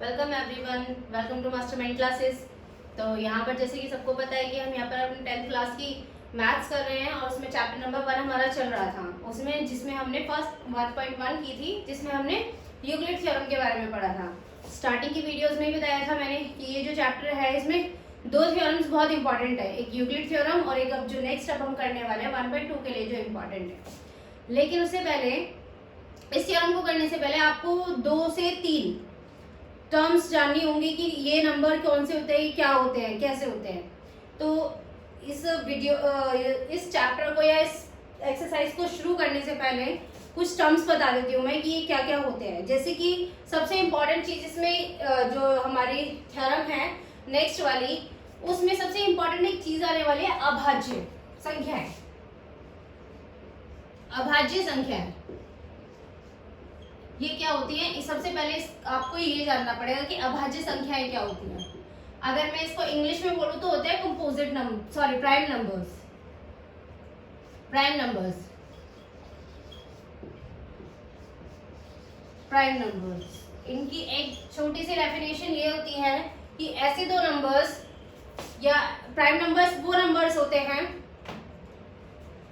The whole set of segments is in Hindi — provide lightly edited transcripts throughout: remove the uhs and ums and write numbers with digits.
Welcome everyone, welcome to Mastermind classes. तो यहाँ पर जैसे कि सबको पता है कि हम यहाँ पर अपनी 10th क्लास की मैथ्स कर रहे हैं और उसमें चैप्टर नंबर 1 हमारा चल रहा था। उसमें जिसमें हमने फर्स्ट 1.1 की थी, जिसमें हमने यूक्लिड थ्योरम के बारे में पढ़ा था। स्टार्टिंग की वीडियोज में भी बताया था मैंने कि ये जो चैप्टर है इसमें दो थ्योरम्स बहुत इंपॉर्टेंट है, एक यूक्लिड थ्योरम और एक अब जो नेक्स्ट अब हम करने वाले हैं 1.2 के लिए जो इम्पोर्टेंट है। लेकिन उससे पहले, इस थ्योरम को करने से पहले आपको 2 से 3 टर्म्स जाननी होंगी कि ये नंबर कौन से होते हैं, क्या होते हैं, कैसे होते हैं। तो इस चैप्टर को या इस एक्सरसाइज को शुरू करने से पहले कुछ टर्म्स बता देती हूँ मैं कि ये क्या क्या होते हैं। जैसे कि सबसे इम्पोर्टेंट चीज इसमें जो हमारी थ्योरम है नेक्स्ट वाली, उसमें सबसे इम्पोर्टेंट एक चीज आने वाली है अभाज्य संख्याएं। अभाज्य संख्याएं ये क्या होती है? सबसे पहले आपको ये जानना पड़ेगा कि अभाज्य संख्याएं क्या होती हैं। अगर मैं इसको इंग्लिश में बोलूं तो होते हैं composite number, sorry prime numbers. Prime numbers, prime numbers, इनकी एक छोटी सी डेफिनेशन ये होती है कि ऐसे दो नंबर्स या प्राइम नंबर्स वो नंबर्स होते हैं,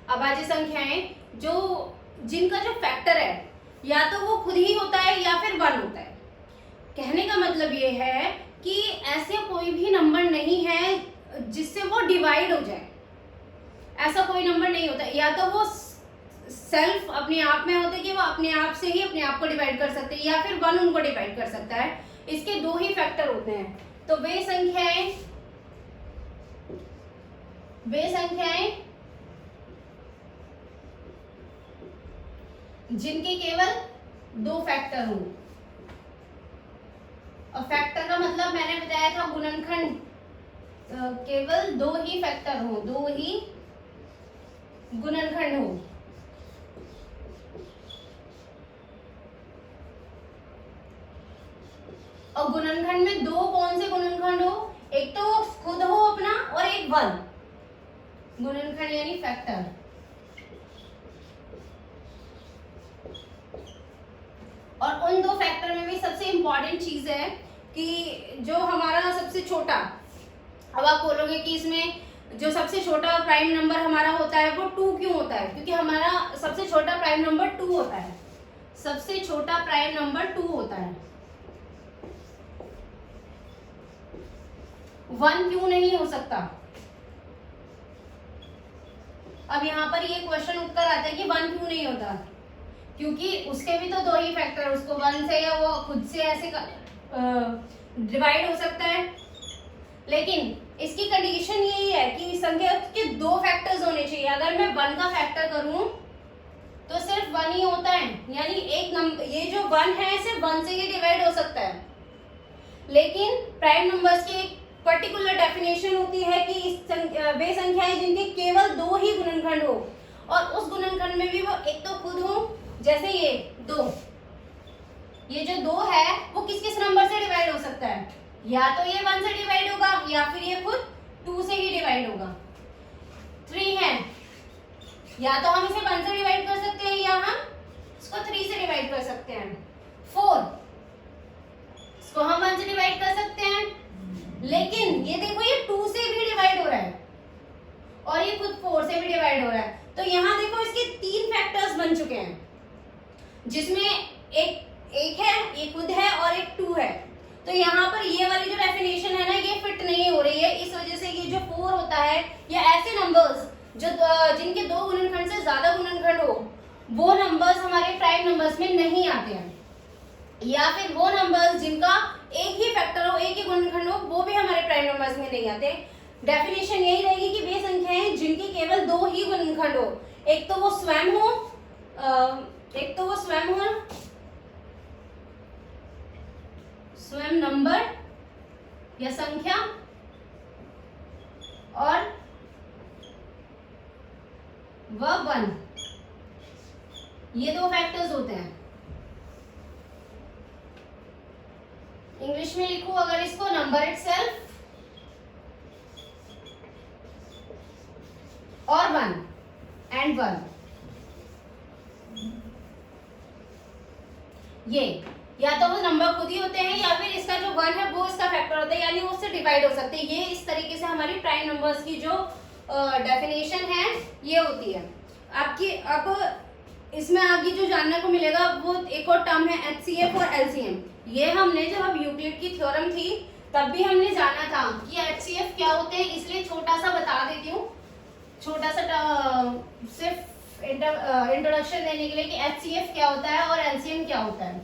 अभाज्य संख्याएं जो जिनका जो फैक्टर है या तो वो खुद ही होता है या फिर 1 होता है। कहने का मतलब ये है कि ऐसे कोई भी नंबर नहीं है जिससे वो डिवाइड हो जाए। ऐसा कोई नंबर नहीं होता, या तो वो सेल्फ अपने आप में होते कि वो अपने आप से ही अपने आप को डिवाइड कर सकते हैं या फिर 1 उनको डिवाइड कर सकता है। इसके 2 ही फैक्टर होते हैं। तो वे संख्याएं जिनके केवल 2 फैक्टर हो। और फैक्टर का मतलब मैंने बताया था गुणनखंड, केवल 2 ही फैक्टर हो, 2 ही गुणनखंड हो। और गुणनखंड में 2 कौन से गुणनखंड हो? एक तो खुद हो अपना और एक 1 गुणनखंड यानी फैक्टर। और उन 2 फैक्टर में भी सबसे इंपॉर्टेंट चीज है कि जो हमारा सबसे छोटा, अब आप बोलोगे कि इसमें जो सबसे छोटा प्राइम नंबर हमारा होता है वो 2 क्यों होता है? क्योंकि हमारा सबसे छोटा प्राइम नंबर 2 होता है। सबसे छोटा प्राइम नंबर 2 होता है। 1 क्यों नहीं हो सकता? अब यहाँ पर ये क्वेश्चन उत्तर आता है कि 1 क्यों नहीं होता, क्योंकि उसके भी तो 2 ही फैक्टर, उसको 1 से या वो खुद से ऐसे डिवाइड हो सकता है। लेकिन इसकी कंडीशन यही है कि संख्या के 2 फैक्टर्स होने चाहिए। अगर मैं 1 का फैक्टर करूं तो सिर्फ 1 ही होता है, यानी एक नंबर, ये जो 1 है सिर्फ 1 से ही डिवाइड हो सकता है। लेकिन प्राइम नंबर्स की एक पर्टिकुलर डेफिनेशन होती है कि वे संख्याएं जिनके केवल 2 ही गुणनखंड हो, और उस गुणनखंड में भी वो एक तो खुद हो, जैसे ये 2, ये जो 2 है वो किस किस नंबर से डिवाइड हो सकता है? या तो ये 1 से डिवाइड होगा या फिर ये खुद 2 से ही डिवाइड होगा। 3 है, या तो हम इसे 1 से डिवाइड कर सकते हैं या हम इसको 3 से डिवाइड कर सकते हैं। 4, इसको हम 1 से डिवाइड कर सकते हैं, लेकिन ये देखो ये 2 से भी डिवाइड हो रहा है और ये खुद 4 से भी डिवाइड हो रहा है। तो यहाँ देखो इसके 3 फैक्टर्स बन चुके हैं, जिसमें एक है, ये खुद है और एक 2 है। तो यहाँ पर ये वाली जो डेफिनेशन है ना, ये फिट नहीं हो रही है। इस वजह से ये जो 4 होता है या ऐसे नंबर्स जो जिनके 2 गुणनखंड से ज्यादा गुणनखंड हो, वो नंबर्स हमारे प्राइम नंबर्स में नहीं आते हैं। या फिर वो नंबर्स जिनका एक ही फैक्टर हो, एक ही गुणनखंड हो, वो भी हमारे प्राइम नंबर्स में नहीं आते। डेफिनेशन यही रहेगी कि वे संख्याएं जिनके केवल 2 ही गुणनखंड हो, एक तो वो स्वयं हो, स्वयं नंबर या संख्या, और वह 1, ये 2 फैक्टर्स होते हैं। इंग्लिश में लिखूं अगर इसको, नंबर इटसेल्फ और 1 एंड 1, ये या तो वो नंबर खुद ही होते हैं या फिर इसका जो 1 है वो इसका फैक्टर होता है, यानी वो उससे डिवाइड हो सकते हैं। ये इस तरीके से हमारी प्राइम नंबर्स की जो डेफिनेशन है ये होती है आपकी। अब इसमें आगे जो जानने को मिलेगा वो एक और टर्म है HCF और LCM। ये हमने जब अब यूक्लिड की थ्योरम थी तब भी हमने जाना था कि HCF क्या होते हैं, इसलिए छोटा सा बता देती हूँ, छोटा सा सिर्फ इंट्रोडक्शन देने के लिए कि HCF क्या होता है और LCM क्या होता है।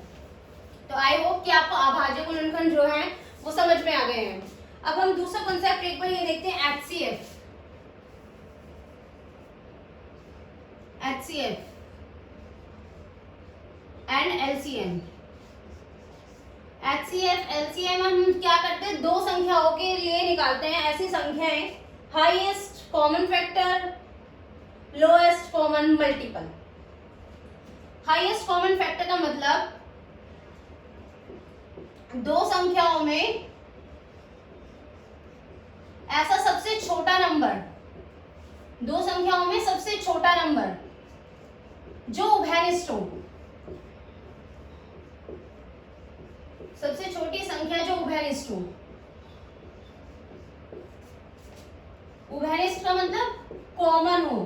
तो आई होप कि आपको अभाज्य गुणनखंड जो है वो समझ में आ गए हैं। अब हम दूसरा कॉन्सेप्ट एक बार ये देखते हैं, HCF and LCM। HCF LCM हम क्या करते हैं, दो संख्याओं के लिए निकालते हैं ऐसी संख्याएं, highest common factor, lowest common multiple. Highest common factor का मतलब दो संख्याओं में ऐसा सबसे छोटा नंबर, दो संख्याओं में सबसे छोटा नंबर जो उभयनिष्ठ हो, सबसे छोटी संख्या जो उभयनिष्ठ हो। उभयनिष्ठ का मतलब कॉमन हो।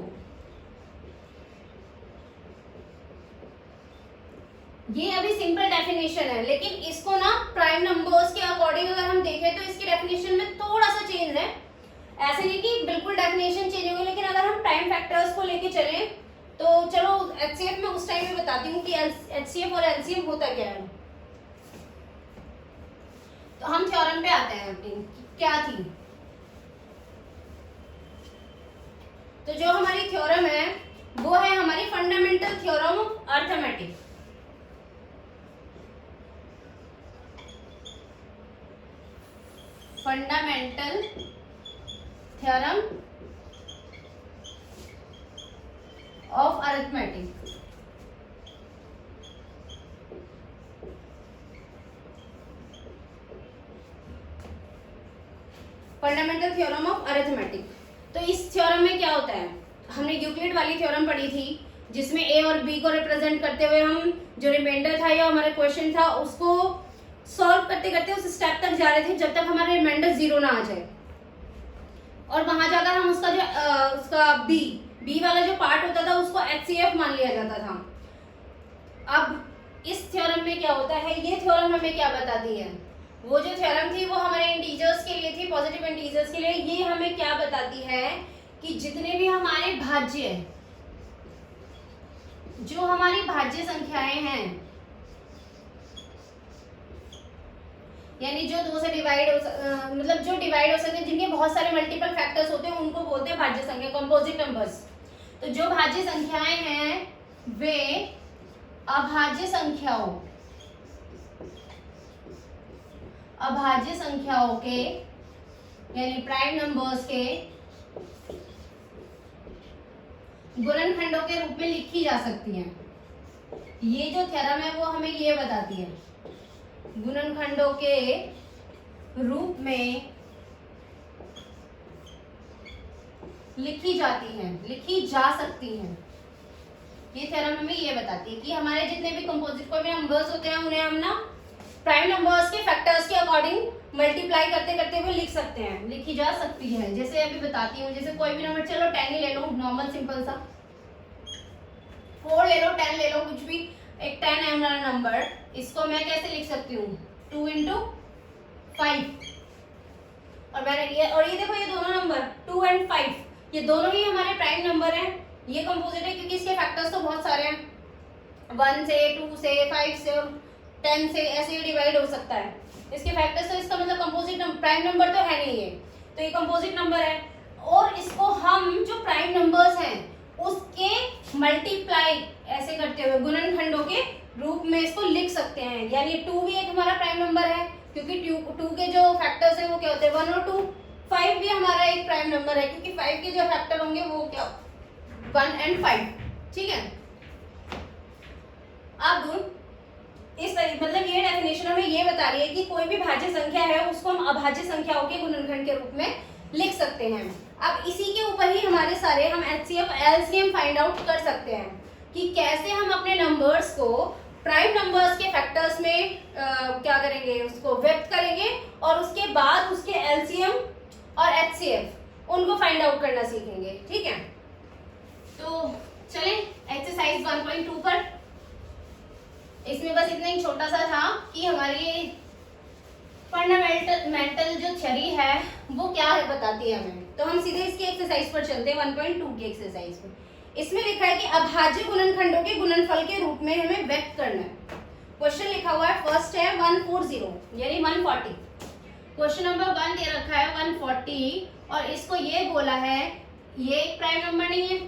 ये अभी सिंपल डेफिनेशन है, लेकिन इसको ना प्राइम नंबर्स के अकॉर्डिंग अगर हम देखें तो इसकी डेफिनेशन में थोड़ा सा चेंज है। ऐसे नहीं कि बिल्कुल डेफिनेशन चेंज होगी, लेकिन अगर हम प्राइम फैक्टर्स को लेके चलें तो चलो HCF में उस टाइम में बताती हूँ कि HCF और LCM होता क्या है। तो हम थ्योरम पे आते हैं अपनी, क्या थी। तो जो हमारी थ्योरम है वो है हमारी fundamental theorem of arithmetic. Fundamental theorem of arithmetic. Fundamental theorem of arithmetic. तो इस थ्योरम में क्या होता है, हमने यूक्लिड वाली थ्योरम पढ़ी थी जिसमें a और b को रिप्रेजेंट करते हुए हम जो रिमाइंडर था या हमारा क्वेश्चन था उसको सॉल्व करते करते उस स्टेप तक जा रहे थे जब तक हमारा रिमाइंडर 0 ना आ जाए, और वहां जाकर हम उसका जो उसका बी वाला जो पार्ट होता था उसको HCF मान लिया जाता था। अब इस थ्योरम में क्या होता है, ये थ्योरम हमें क्या बताती है, वो जो थ्योरम थी वो हमारे इंटीजर्स के लिए थी, पॉजिटिव इंटीजर्स के लिए। ये हमें क्या बताती है कि जितने भी हमारे भाज्य, जो हमारी भाज्य संख्याएं हैं, यानी जो दो से डिवाइड हो मतलब जो डिवाइड हो सकते हैं, जिनके बहुत सारे मल्टीपल फैक्टर्स होते हैं, उनको बोलते हैं भाज्य संख्या, कंपोजिट नंबर्स। तो जो भाज्य संख्याएं हैं वे अभाज्य संख्याओं के यानी प्राइम नंबर्स के गुणनखंडों के रूप में लिखी जा सकती हैं। ये जो थ्योरम है वो हमें ये बताती है, गुणनखंडों के रूप में लिखी जा सकती हैं। ये थ्योरम हमें ये बताती है कि हमारे जितने भी कंपोजिट कोई भी नंबर्स होते हैं उन्हें हम ना प्राइम नंबर्स के फैक्टर्स के अकॉर्डिंग मल्टीप्लाई करते करते हुए लिख सकते हैं, लिखी जा सकती है। जैसे अभी बताती हूँ, जैसे कोई भी नंबर, चलो 10 ही ले लो, नॉर्मल सिंपल सा, 4 ले लो, 10 ले लो, कुछ भी, एक 10 है हमारा नंबर, इसको मैं कैसे लिख सकती हूँ, 2 into 5। और ये देखो, ये दोनों नंबर 2 and 5 ये दोनों ही हमारे प्राइम नंबर हैं। ये कंपोजिट है क्योंकि इसके फैक्टर्स तो बहुत सारे हैं, 1 से 2 से 5 से 10 से ऐसे ही डिवाइड हो सकता है इसके फैक्टर्स। तो इसका मतलब कंपोजिट प्राइम नंबर तो है नहीं ये, तो ये कंपोजिट नंबर है। और इसको हम जो प्राइम नंबर्स हैं उसके मल्टीप्लाई ऐसे करते हुए गुणनखंडों के रूप में इसको लिख सकते हैं। यानी 2 भी एक हमारा प्राइम नंबर है क्योंकि 2 के जो फैक्टर्स हैं वो क्या होते हैं, 1 और 2। 5 भी हमारा एक प्राइम नंबर है क्योंकि 5 के जो फैक्टर होंगे वो क्या, 1 and 5। ठीक है, अब इस मतलब ये डेफिनेशन हमें ये बता रही है कि कोई भी भाज्य संख्या है उसको हम अभाज्य संख्याओं के गुणनखंड के रूप में लिख सकते हैं। अब इसी के ऊपर ही हमारे सारे हम HCF LCM फाइंड आउट कर सकते हैं कि कैसे हम अपने नंबर्स को प्राइम नंबर्स के फैक्टर्स में क्या करेंगे, उसको व्यक्त करेंगे और उसके बाद उसके एलसीएम और एचसीएफ उनको फाइंड आउट करना सीखेंगे। ठीक है, तो चलें एक्सरसाइज 1.2 पर। इसमें बस इतना ही छोटा सा था कि हमारी फंडामेंटल जो थ्योरी है वो क्या है बताती है हमें। तो हम सीधे इसकी एक्सरसाइज पर चलते हैं, 1.2 की एक्सरसाइज पर। इसमें लिखा है कि अभाज्य गुणनखंडों के गुणनफल के रूप में हमें व्यक्त करना है। क्वेश्चन लिखा हुआ है, फर्स्ट है 140 यानी 140। क्वेश्चन नंबर 1 दे रखा है 140 और इसको ये बोला है, ये एक प्राइम नंबर नहीं है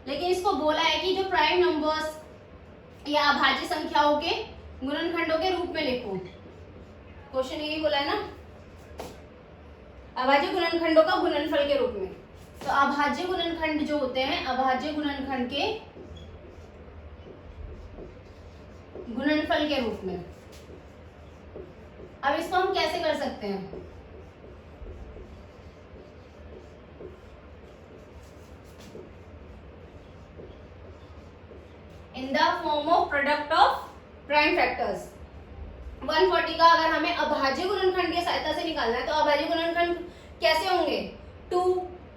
लेकिन इसको बोला है कि जो प्राइम नंबर्स या अभाज्य संख्याओं के गुणनखंडों के रूप में लिखो। क्वेश्चन यही बोला है ना, अभाज्य गुणनखंडों का गुणनफल के रूप में। तो अभाज्य गुणनखंड जो होते हैं, अभाज्य गुणनखंड के गुणनफल के रूप में। अब इसको हम कैसे कर सकते हैं, in the form of product of prime factors. 140 का अगर हमें अभाज्य गुणनखंड की सहायता से निकालना है तो अभाज्य गुणनखंड कैसे होंगे, 2,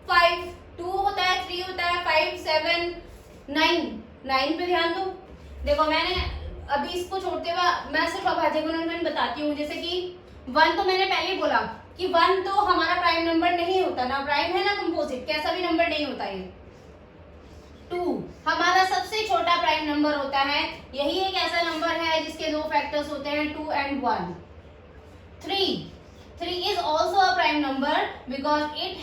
5, 2 होता है, 3 होता है, 5, 7, 9 पे ध्यान दो। देखो मैंने अभी इसको छोड़ते हुए मैं सिर्फ अभाज्य गुणनखंड बताती हूँ। जैसे कि 1 तो मैंने पहले ही बोला कि 1 तो हमारा प्राइम नंबर नहीं होता, ना प्राइम है ना कंपोजिट, कैसा भी नंबर नहीं होता ये। 2 हमारा सबसे छोटा प्राइम नंबर होता है, यही एक ऐसा नंबर है जिसके दो फैक्टर्स होते हैं 2 and 1। 3 is also a prime number because it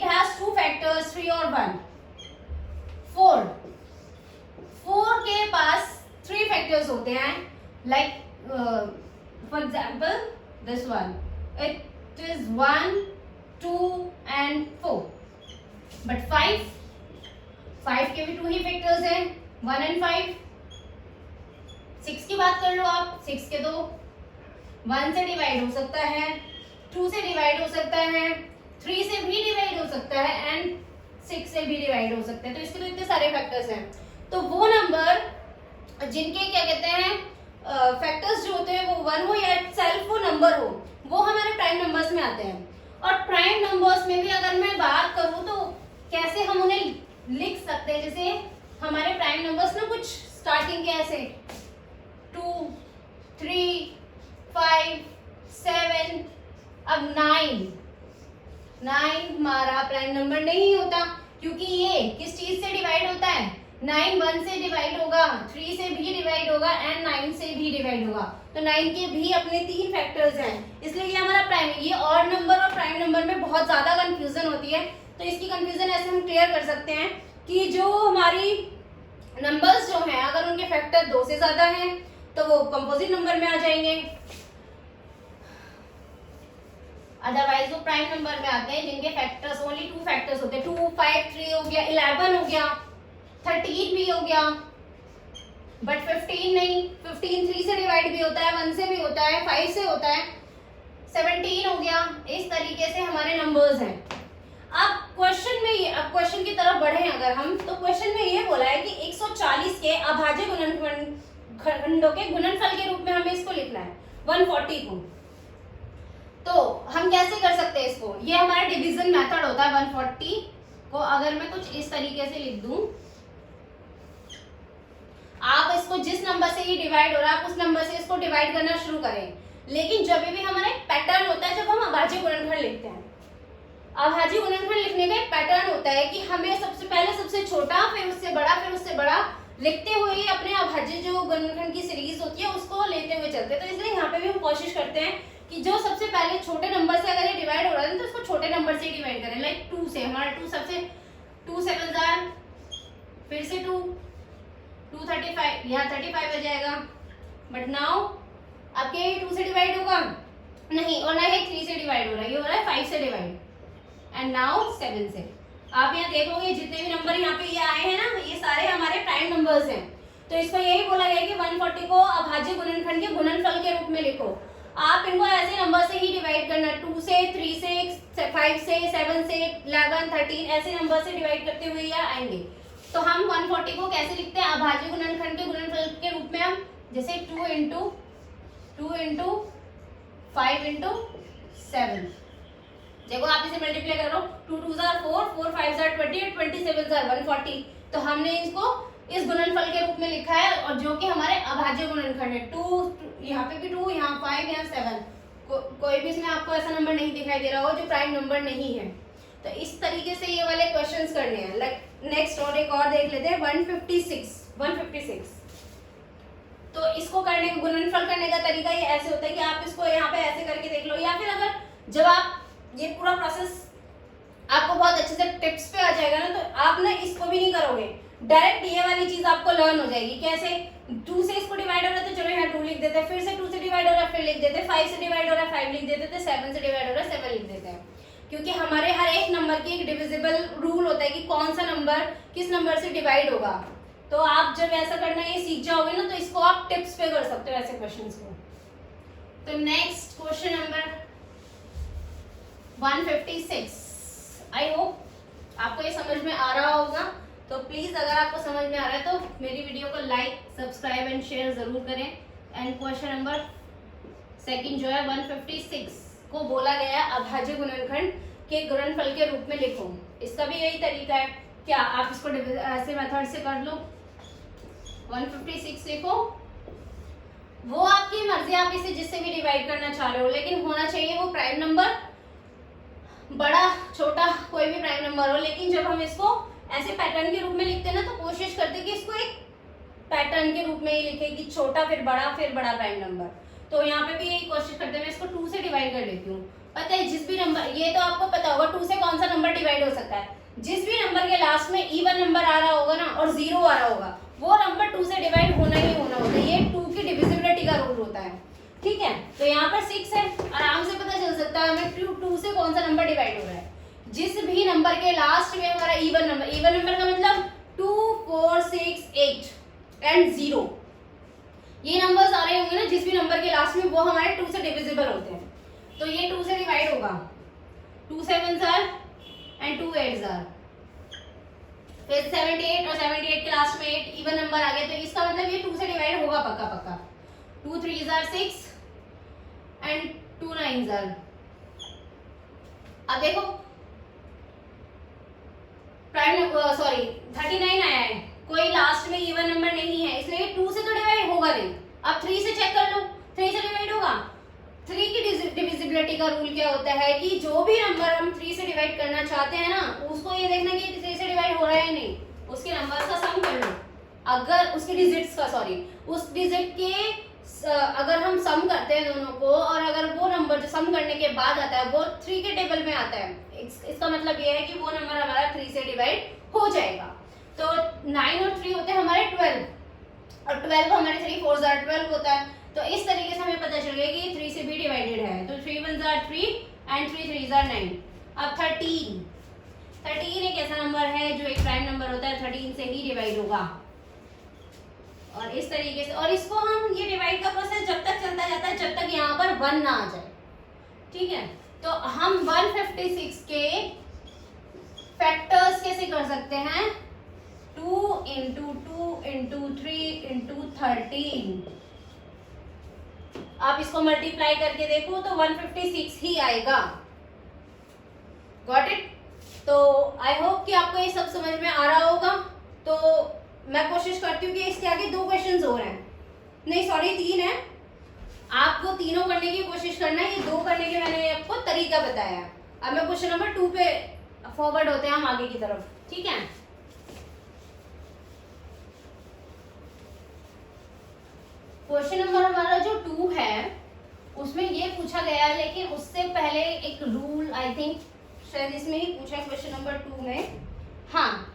has two factors 3 और 1। 4 के पास 3 फैक्टर्स होते हैं, like for example this one, it is 1, 2 and 4। but 5 के भी 2 ही फैक्टर्स हैं, 1 and 5। 6 की बात कर लो आप, 6 के तो 1 से डिवाइड हो सकता है, 2 से डिवाइड हो सकता है, 3 से भी डिवाइड हो सकता है एंड 6 से भी डिवाइड हो सकता है। तो इसके तो इतने सारे फैक्टर्स हैं। तो वो नंबर जिनके क्या कहते हैं फैक्टर्स जो होते हैं वो 1 हो या सेल्फ वो नंबर हो, वो हमारे प्राइम नंबर्स में आते हैं। और प्राइम नंबर्स में भी अगर मैं बात करूं तो कैसे हम उन्हें लिख सकते हैं, जैसे हमारे प्राइम नंबर्स ना कुछ स्टार्टिंग के ऐसे 2, 3, 5, 7, अब 9 हमारा प्राइम नंबर नहीं होता क्योंकि ये किस चीज से डिवाइड होता है, 9 1 से डिवाइड होगा, 3 से भी डिवाइड होगा एंड 9 से भी डिवाइड होगा। तो 9 के भी अपने 3 फैक्टर्स हैं, इसलिए ये हमारा प्राइम। ये ऑड नंबर और प्राइम नंबर में बहुत ज्यादा कंफ्यूजन होती है, तो इसकी कंफ्यूजन ऐसे हम क्लियर कर सकते हैं कि जो हमारी नंबर्स जो हैं अगर उनके फैक्टर 2 से ज्यादा हैं तो वो कंपोजिट नंबर में आ जाएंगे, अदरवाइज वो प्राइम नंबर में आते हैं जिनके फैक्टर्स ओनली 2 फैक्टर्स होते हैं। 2, 5, 3 हो गया, 11 हो गया, 13 भी हो गया, बट 15 नहीं। 15 3 से डिवाइड भी होता है, 1 से भी होता है, 5 से होता है, 17 हो गया। इस तरीके से हमारे नंबर्स हैं। अब क्वेश्चन की तरफ बढ़े अगर हम, तो क्वेश्चन में ये बोला है कि 140 के अभाज्य गुणनखंडों के गुणनफल के रूप में हमें इसको लिखना है 140 को। तो हम कैसे कर सकते हैं इसको, ये हमारा डिवीजन मेथड होता है। 140 को अगर मैं कुछ इस तरीके से लिख दूं, आप इसको जिस नंबर से ये डिवाइड हो रहा है आप उस नंबर से इसको डिवाइड करना शुरू करें। लेकिन जब भी हमारा एक पैटर्न होता है जब हम अभाज्य गुणनखंड लिखते हैं, अभाज्य गुणनखंड लिखने का एक पैटर्न होता है कि हमें सबसे पहले सबसे छोटा, फिर उससे बड़ा, फिर उससे बड़ा लिखते हुए अपने अभाज्य जो गुणनखंड की सीरीज होती है उसको लेते हुए चलते हैं। तो इसलिए यहाँ पे भी हम कोशिश करते हैं कि जो सबसे पहले छोटे नंबर से अगर ये डिवाइड हो रहा है तो उसको छोटे नंबर से डिवाइड करें। लाइक 2 से, हमारा 2 सबसे 2 7 जार, फिर से 2 35, यहाँ 35 हो जाएगा। बट नाउ अब क्या ये 2 से डिवाइड होगा नहीं, और ना ही 3 से डिवाइड हो रहा है, ये हो रहा है 5 से डिवाइड एंड नाउ 7 से। आप यहाँ देखोगे जितने भी नंबर यहाँ पे ये आए हैं ना, ये सारे हमारे प्राइम नंबर्स हैं। तो इसको यही बोला गया कि 140 को अभाज्य गुणनखंड के गुणनफल के रूप में लिखो। आप इनको ऐसे नंबर से ही डिवाइड करना, 2 से, 3 से, 5 से, 7 से, 11, 13 ऐसे नंबर से डिवाइड करते हुए ये आएंगे। तो हम 140 को कैसे लिखते हैं, अभाज्य गुणनखंड के गुणनफल के रूप में, हम जैसे 2 इंटू 5 इंटू 7। देखो आप इसे मल्टीप्लाई करो, 2 2 जार 4, 4 5 जार 20, 27 जार 140। तो हमने इसको इस गुणनफल के रूप में लिखा है, और जो कि हमारे अभाज्य गुणनखंड है। 2 यहाँ पे भी 2, यहाँ 5, यहाँ 7, कोई भी इसमें आपको ऐसा नंबर नहीं दिखाई दे रहा हो जो प्राइम नंबर नहीं है। तो इस तरीके से ये वाले क्वेश्चंस करने हैं। नेक्स्ट और एक और देख लेते हैं, 156। तो इसको करने का, गुणनफल करने का तरीका ये ऐसे होता है कि आप इसको यहाँ पे ऐसे करके देख लो, या फिर अगर जब आप ये पूरा प्रोसेस आपको बहुत अच्छे से टिप्स पे आ जाएगा ना, तो आप ना इसको भी नहीं करोगे, डायरेक्ट ये वाली चीज आपको लर्न हो जाएगी। कैसे, 2 से इसको डिवाइड हो रहा है तो चलो यहाँ 2 लिख देते हैं, फिर से 2 से डिवाइड हो रहा है फिर लिख देते हैं, 5 से डिवाइड हो रहा है 5 लिख देते थे, 7 से डिवाइड हो रहा है 7 लिख देते हैं। क्योंकि हमारे हर एक नंबर की एक डिविजिबल रूल होता है कि कौन सा नंबर किस नंबर से डिवाइड होगा। तो आप जब ऐसा करना ये सीख जाओगे ना, तो इसको आप टिप्स पे कर सकते हो ऐसे क्वेश्चंस को। तो next question number 156। I hope आपको ये समझ में आ रहा होगा। तो प्लीज अगर आपको समझ में आ रहा है तो मेरी वीडियो को लाइक, सब्सक्राइब एंड शेयर जरूर करें। एंड क्वेश्चन नंबर सेकंड जो है 156 को बोला गया है अभाज्य गुणनखंड के गुणनफल के रूप में लिखो। इसका भी यही तरीका है, क्या आप इसको ऐसे मेथड से कर लो। 156 लिखो, वो आपकी मर्जी, आप इसे जिससे भी डिवाइड करना चाह रहे हो, लेकिन होना चाहिए वो प्राइम नंबर, बड़ा छोटा कोई भी प्राइम नंबर हो। लेकिन जब हम इसको ऐसे पैटर्न के रूप में लिखते हैं ना, तो कोशिश करते कि इसको एक पैटर्न के रूप में ही लिखे कि छोटा फिर बड़ा प्राइम नंबर। तो यहाँ पे भी यही कोशिश करते हैं, मैं इसको 2 से डिवाइड कर लेती हूँ। पता है जिस भी नंबर, ये तो आपको पता होगा 2 से कौन सा नंबर डिवाइड हो सकता है, जिस भी नंबर के लास्ट में इवन नंबर आ रहा होगा ना और 0 आ रहा होगा, वो नंबर 2 से डिवाइड होना ही होना होता है। ये 2 की डिविजिबिलिटी का रूल होता है, ठीक है। तो यहाँ पर 6 है, आराम से पता चल सकता है हमें 2 से कौन सा नंबर डिवाइड हो रहा है। जिस भी नंबर के लास्ट में हमारा इवन नंबर का मतलब 2 4 6 8 एंड 0, ये नंबर्स आ रहे होंगे ना जिस भी नंबर के लास्ट में, वो हमारे 2 से डिविजिबल होते हैं। तो ये 2 से डिवाइड होगा, 2 7 जार एंड 2 8 जार, फिर 78 और 78 के लास्ट में 8 इवन नंबर आ गया, तो इसका मतलब ये 2 से डिवाइड होगा पक्का। 2 3 जार 6 एंड 2 9 जार। अब देखो प्राइम, सॉरी 39 आया है, कोई लास्ट में इवन नंबर नहीं है, इसलिए 2 से तो डिवाइड होगा नहीं। अब 3 से चेक कर लो, 3 से डिवाइड होगा। 3 की डिविजिबिलिटी का रूल क्या होता है कि जो भी नंबर हम 3 से डिवाइड करना चाहते हैं ना, उसको ये देखना कि 3 से डिवाइड हो रहा है नहीं, उसके नंबर्स का सम कर लो। अगर उसके डिजिट्स का, सॉरी उस डिजिट के अगर हम सम करते हैं दोनों को, और अगर वो नंबर जो सम करने के बाद आता है वो 3 के टेबल में आता है, इसका मतलब ये है कि वो नंबर हमारा 3 से डिवाइड हो जाएगा। तो 9 और 3 होते हैं हमारे 12, और 12 हमारे 3 4 जार 12 होता है। तो इस तरीके से हमें पता चल गया कि 3 से भी डिवाइडेड है। तो 3 1 जार 3 एंड 3 3 जार 9। अब 13 एक ऐसा नंबर है जो एक प्राइम नंबर होता है, 13 से ही डिवाइड होगा। और इस तरीके से, और इसको हम ये डिवाइड का प्रोसेस जब तक चलता जाता है जब तक यहाँ पर 1 ना आ जाए, ठीक है। तो हम 156 के फैक्टर्स कैसे कर सकते हैं, 2 इंटू 2 इंटू 3 इंटू 13। आप इसको मल्टीप्लाई करके देखो तो 156 ही आएगा। Got it. तो आई होप कि आपको ये सब समझ में आ रहा होगा। तो मैं कोशिश करती हूँ कि इसके आगे 2 क्वेश्चंस हो रहे हैं, नहीं सॉरी 3 है, आपको तीनों करने की कोशिश करना है। ये 2 करने के मैंने आपको तरीका बताया। अब मैं क्वेश्चन नंबर 2 पे फॉरवर्ड होते हैं हम आगे की तरफ, ठीक है। क्वेश्चन नंबर हमारा जो 2 है उसमें ये पूछा गया है, लेकिन उससे पहले एक रूल, आई थिंक शायद इसमें ही पूछा क्वेश्चन नंबर 2 में। हाँ,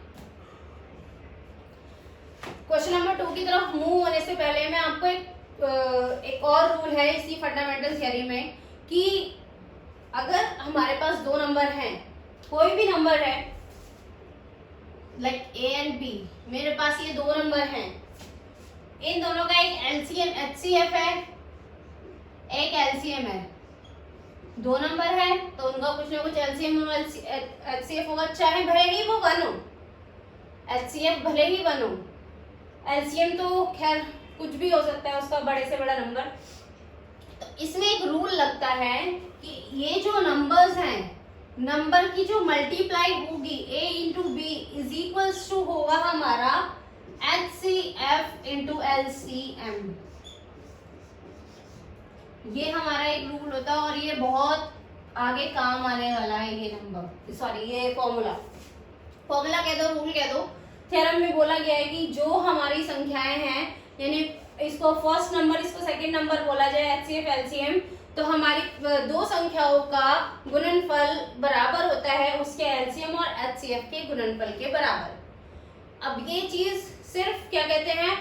क्वेश्चन नंबर 2 की तरफ मूव होने से पहले मैं आपको एक और रूल है इसी फंडामेंटल थ्योरी में, कि अगर हमारे पास 2 नंबर हैं, कोई भी नंबर है लाइक ए एंड बी, मेरे पास ये 2 नंबर हैं, इन दोनों का एक एलसीएम एचसीएफ है, एक एलसीएम है। 2 नंबर है तो उनका कुछ ना कुछ एलसीएम और एचसीएफ होगा, चाहे भले ही वो 1 हो। HCF भले ही 1 हो, LCM तो खैर कुछ भी हो सकता है उसका, बड़े से बड़ा नंबर। तो इसमें एक रूल लगता है कि ये जो नंबर्स हैं, नंबर की जो मल्टीप्लाई होगी A into B is equals to होगा हमारा HCF इंटू LCM। ये हमारा एक रूल होता है और ये बहुत आगे काम आने वाला है। ये नंबर, सॉरी, ये फॉर्मूला कह दो, रूल कह दो। थ्योरम में बोला गया है कि जो हमारी संख्याएं हैं, यानी इसको फर्स्ट नंबर, इसको सेकंड नंबर बोला जाए, HCF LCM, तो हमारी दो संख्याओं का गुणनफल बराबर होता है उसके LCM और HCF के गुणनफल के बराबर। अब ये चीज सिर्फ क्या कहते हैं,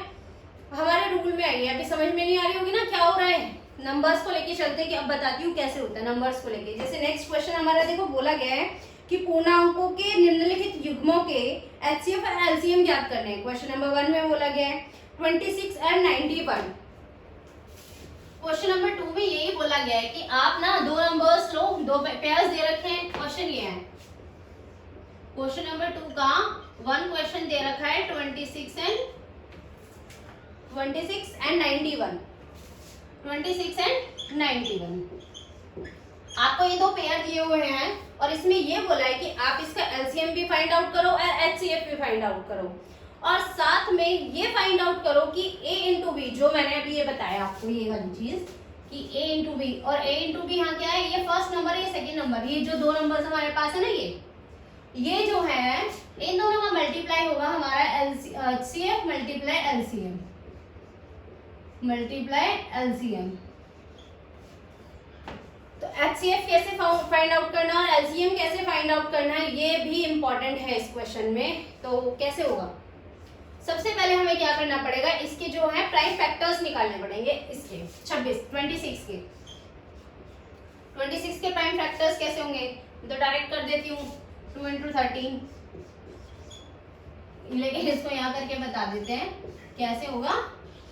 हमारे रूल में आई है। अभी समझ में नहीं आ रही होगी ना क्या हो रहा है। नंबर्स को लेके चलते कि अब बताती हूँ कैसे होता है नंबर्स को लेके। जैसे नेक्स्ट क्वेश्चन हमारा देखो, बोला गया है कि पूर्णांकों के निम्नलिखित युग्मों के HCF और LCM ज्ञात करने हैं। क्वेश्चन नंबर 1 में बोला गया है 26 और 91। क्वेश्चन नंबर 2 में यही बोला गया है कि आप ना दो नंबर्स लो, दो पेयर्स दे रखे हैं। क्वेश्चन ये है, क्वेश्चन नंबर 2 का 1 क्वेश्चन दे रखा है 26 एंड 91। 26 एंड 91 आपको ये दो पेयर दिए हुए हैं और इसमें ये बोला है कि आप इसका LCM भी फाइंड आउट करो और HCF भी फाइंड आउट करो, और साथ में ये फाइंड आउट करो कि A इंटू बी, जो मैंने अभी ये बताया आपको, ये वाली चीज कि A इंटू बी, और A इंटू बी यहाँ क्या है, ये फर्स्ट नंबर है, ये सेकेंड नंबर, ये जो दो नंबर हमारे पास है ना, ये जो है इन दोनों का मल्टीप्लाई होगा हमारा HCF मल्टीप्लाई LCM। तो HCF कैसे फाइंड आउट करना और LCM कैसे फाइंड आउट करना है, ये भी इंपॉर्टेंट है इस क्वेश्चन में। तो कैसे होगा, सबसे पहले हमें क्या करना पड़ेगा, इसके जो है प्राइम फैक्टर्स निकालने पड़ेंगे। इसके 26 के प्राइम फैक्टर्स कैसे होंगे, तो डायरेक्ट कर देती हूँ 2 इंटू 13, लेकिन इसको यहाँ करके बता देते हैं कैसे होगा।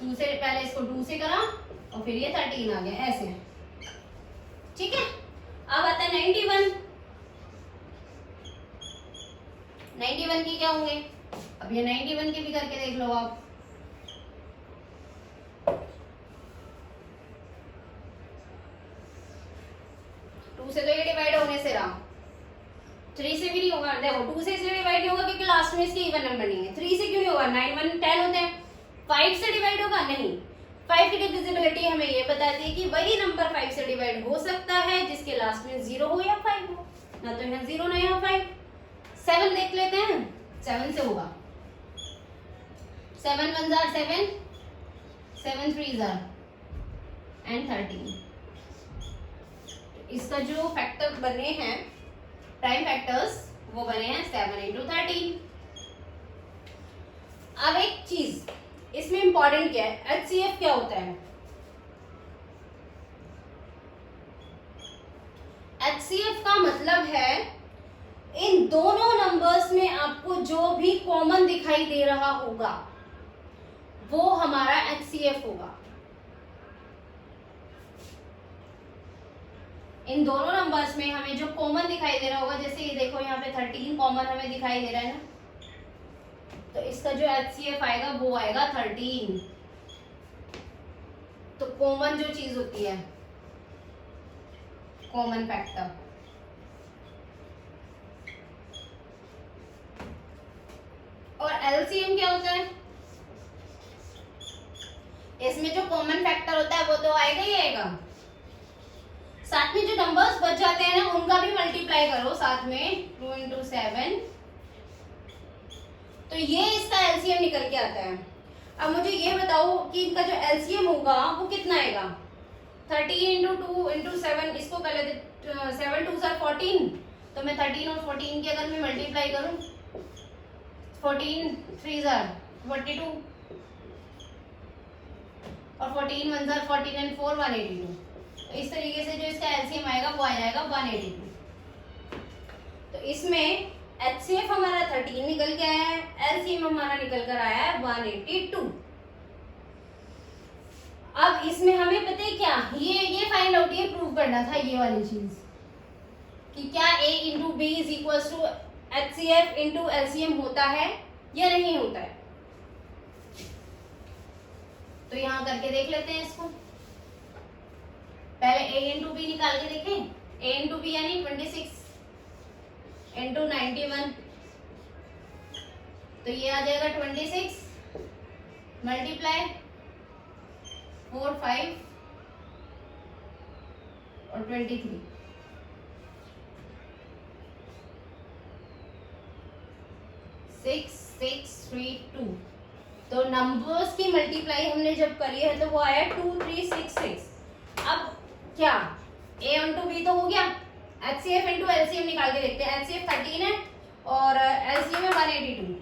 2 से पहले इसको 2 से करा और फिर ये 13 आ गया, ऐसे, ठीक है। अब आता है 91 की क्या होंगे, अब ये 91 के भी करके देख लो आप। टू से तो ये डिवाइड होने से रहा, 3 से भी नहीं होगा। देखो 2 से इसलिए डिवाइड नहीं होगा क्योंकि लास्ट में इसके इवन नंबर नहीं है। 3 से क्यों नहीं होगा, 9 1 10 होते हैं। 5 से डिवाइड होगा, नहीं। 5 की डिविजिबिलिटी हमें ये बताती है कि वही नंबर 5 से डिवाइड हो सकता है जिसके लास्ट में 0 हो या 5 हो, ना तो यहाँ 0 ना यहाँ 5। 7 देख लेते हैं, 7 से होगा 7 1 जार 7, 7 3 जार एंड 13। इसका जो फैक्टर बने हैं, प्राइम फैक्टर्स, वो बने हैं 7 इंटू 13। अब एक चीज इसमें इंपॉर्टेंट क्या है, HCF क्या होता है। HCF का मतलब है इन दोनों नंबर्स में आपको जो भी कॉमन दिखाई दे रहा होगा वो हमारा HCF होगा। इन दोनों नंबर्स में हमें जो कॉमन दिखाई दे रहा होगा, जैसे ये देखो यहाँ पे 13 कॉमन हमें दिखाई दे रहा है ना, तो इसका जो HCF आएगा वो आएगा 13। तो कॉमन जो चीज होती है, कॉमन फैक्टर, और LCM क्या होता है, इसमें जो कॉमन फैक्टर होता है वो तो आएगा ही आएगा, साथ में जो नंबर्स बच जाते हैं ना उनका भी मल्टीप्लाई करो साथ में, 2 इंटू 7, तो ये इसका LCM निकल के आता है। अब मुझे ये बताओ कि इनका जो LCM होगा वो कितना आएगा, 13 इंटू 2 इंटू 7, इसको कर लेते 7 2 14, तो मैं 13 और 14 की अगर मैं मल्टीप्लाई करूं, 14 3 42 और 14 1 14 एंड 4 182। तो इस तरीके से जो इसका LCM आएगा वो आ जाएगा 182। तो इसमें HCF हमारा 13 निकल के आया है, LCM हमारा निकल कर आया है 182। अब इसमें हमें पता है क्या, ये फाइंड आउट, ये प्रूव करना था ये वाली चीज कि क्या A into B is equal to HCF into LCM होता है ये नहीं होता है। तो यहाँ करके देख लेते हैं इसको। पहले a इंटू बी निकाल के देखें। a इंटू बी यानी 26 इंटू 91, तो ये आ जाएगा 26 मल्टीप्लाई 4 5 और 23, 6 6 3 2। तो नंबर्स की मल्टीप्लाई हमने जब करी है तो वो आया 2 3 6 6। अब क्या a इंटू बी तो हो गया, HCF इंटू LCM निकाल के देखते हैं। HCF 13 है और LCM है 182,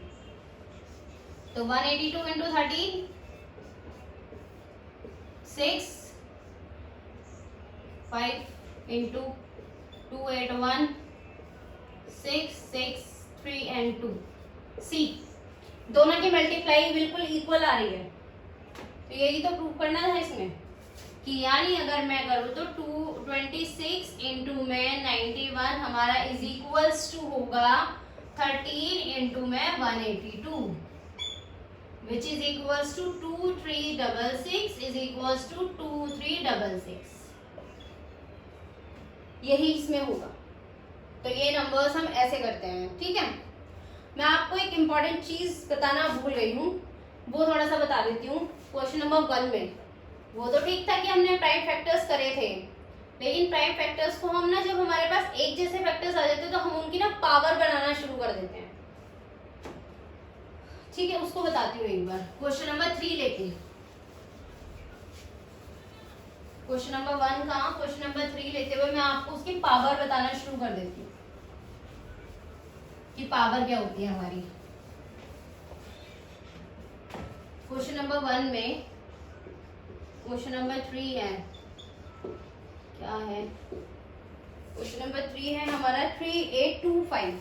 तो 182 इंटू 13 6 5 इंटू 281 6 6 3 एंड 2। सी दोनों की मल्टीप्लाई बिल्कुल इक्वल आ रही है, तो यही तो प्रूव करना था इसमें कि यानी अगर मैं करूँ तो 226 इंटू में 91 हमारा इज इक्वल्स टू होगा 13 इंटू में 182, which is equals to 2366 is equals to 2366। यही इसमें होगा। तो ये नंबर्स हम ऐसे करते हैं, ठीक है। मैं आपको एक इम्पॉर्टेंट चीज बताना भूल गई हूँ, वो थोड़ा सा बता देती हूँ। क्वेश्चन नंबर 1 में वो तो ठीक था कि हमने प्राइम फैक्टर्स करे थे, लेकिन प्राइम फैक्टर्स को हम ना जब हमारे पास एक जैसे फैक्टर्स आ जाते हैं तो हम उनकी ना पावर बनाना शुरू कर देते हैं, ठीक है। उसको बताती हूँ एक बार। क्वेश्चन नंबर 3 लेके, क्वेश्चन नंबर 1 का क्वेश्चन नंबर 3 लेते हुए मैं आपको उसकी पावर बताना शुरू कर देती हूँ कि पावर क्या होती है हमारी। क्वेश्चन नंबर 1 में क्वेश्चन नंबर 3 है, क्या है क्वेश्चन नंबर 3 है हमारा 3825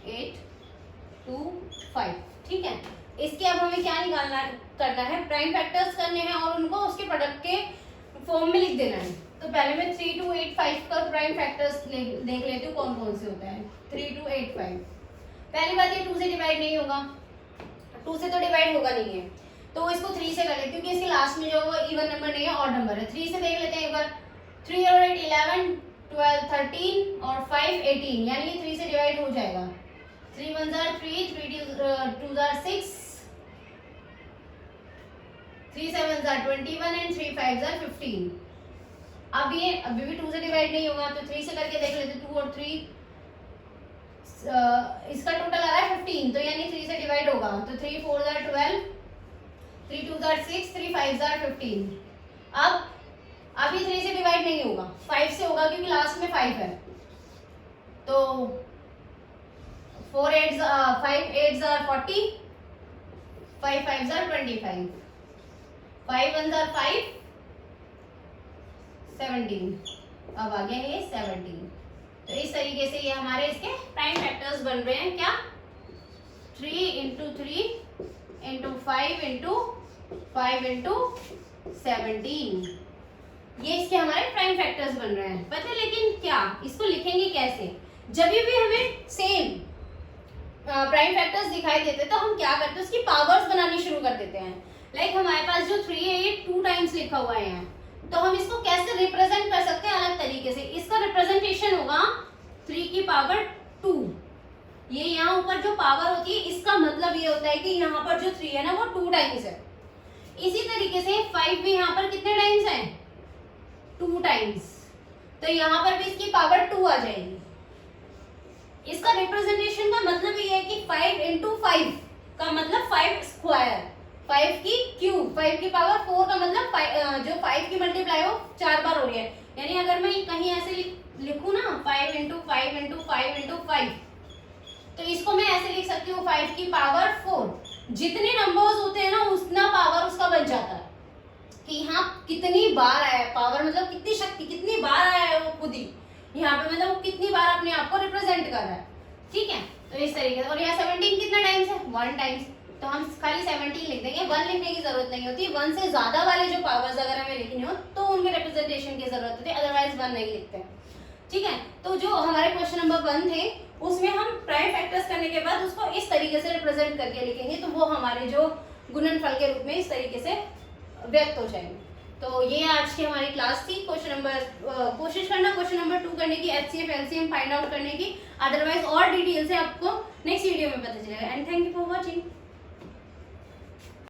825, ठीक है। इसके अब हमें क्या निकालना करना है, प्राइम फैक्टर्स करने हैं और उनको उसके प्रोडक्ट के फॉर्म में लिख देना है। तो पहले मैं 3285 का प्राइम फैक्टर्स देख लेती हूँ कौन कौन से होता है। 3285, पहली बात ये 2 से डिवाइड नहीं होगा, 2 से तो डिवाइड होगा नहीं है, तो इसको 3 से कर लेते क्योंकि इसके लास्ट में जो वो इवन नंबर नहीं है, ऑड नंबर है। 3 से देख लेते हैं एक बार। 3 और 8 11 12 13 और 5 18, यानी ये 3 से डिवाइड हो जाएगा। 3 1 jar 3 3 2 jar 6 3 7 jar 21 and 3 5 jar 15। अब ये अभी भी 2 से डिवाइड नहीं होगा, तो 3 से करके देख लेते। 2 और 3 इसका टोटल आ रहा है 15, तो यानी 3 से डिवाइड होगा। तो 3 4 जार 12 3 2 जार 6 3 5 जार 15। अब अभी 3 से डिवाइड नहीं होगा, 5 से होगा क्योंकि लास्ट में 5 है। तो 5 8 जार 40 5 5 जार 25 5 1 जार 5 17। अब आ गया ये 17। तो इस तरीके से ये हमारे इसके प्राइम फैक्टर्स बन रहे हैं। क्या 3 इंटू 3 इंटू 5 इंटू 5 इंटू 17, ये इसके हमारे प्राइम फैक्टर्स बन रहे हैं। पता है लेकिन क्या इसको लिखेंगे कैसे? जब भी हमें सेम प्राइम फैक्टर्स दिखाई देते तो हम क्या करते हैं, उसकी पावर्स बनानी शुरू कर देते हैं। लाइक हमारे पास जो 3 है ये 2 टाइम्स लिखा हुआ है यहाँ, तो हम इसको कैसे रिप्रेजेंट कर सकते हैं अलग तरीके से। इसका रिप्रेजेंटेशन होगा 3 की पावर 2। ये यहाँ ऊपर जो पावर होती है इसका मतलब ये होता है कि यहाँ पर जो 3 है ना वो 2 टाइम्स है। इसी तरीके से 5 भी यहाँ पर कितने टाइम्स है? 2 टाइम्स। तो यहाँ पर भी इसकी पावर 2 आ जाएगी। इसका रिप्रेजेंटेशन का मतलब ये है कि 5 इंटू 5 का मतलब 5 स्क्वायर, 5 की क्यूब, 5 की पावर 4 का मतलब जो 5 की मल्टीप्लाई हो 4 बार हो रही है। यानी अगर मैं कहीं ऐसे लिखूं ना 5 इंटू 5 इंटू 5 इंटू 5, तो इसको मैं ऐसे लिख सकती हूँ 5 की पावर 4। जितने नंबर्स होते हैं ना उतना पावर उसका बन जाता है कि यहाँ कितनी बार आया है। पावर मतलब कितनी शक्ति, कितनी बार आया है वो खुद ही यहाँ पे, मतलब वो कितनी बार अपने आप को रिप्रेजेंट कर रहा है। ठीक है, तो इस तरीके से। और यहाँ 17 कितना टाइम्स है? 1 टाइम्स। तो हम खाली 17 लिख देंगे, 1 लिखने की जरूरत नहीं होती। 1 से ज्यादा वाले जो पावर्स अगर हमें लिखनी हो तो उनके रिप्रेजेंटेशन की जरूरत होती है, अदरवाइज 1 नहीं लिखते हैं। ठीक है। तो जो हमारे क्वेश्चन नंबर 1 थे उसमें हम प्राइम फैक्टर्स करने के बाद उसको इस तरीके से रिप्रेजेंट करके लिखेंगे, तो वो हमारे जो गुणनफल के रूप में इस तरीके से व्यक्त हो जाएंगे। तो ये आज की हमारी क्लास थी। कोशिश करना क्वेश्चन नंबर 2 करने की, एचसीएफ एलसीएम फाइंड आउट करने की, अदरवाइज और डिटेल से आपको नेक्स्ट वीडियो में पता चलेगा। And thank you for watching.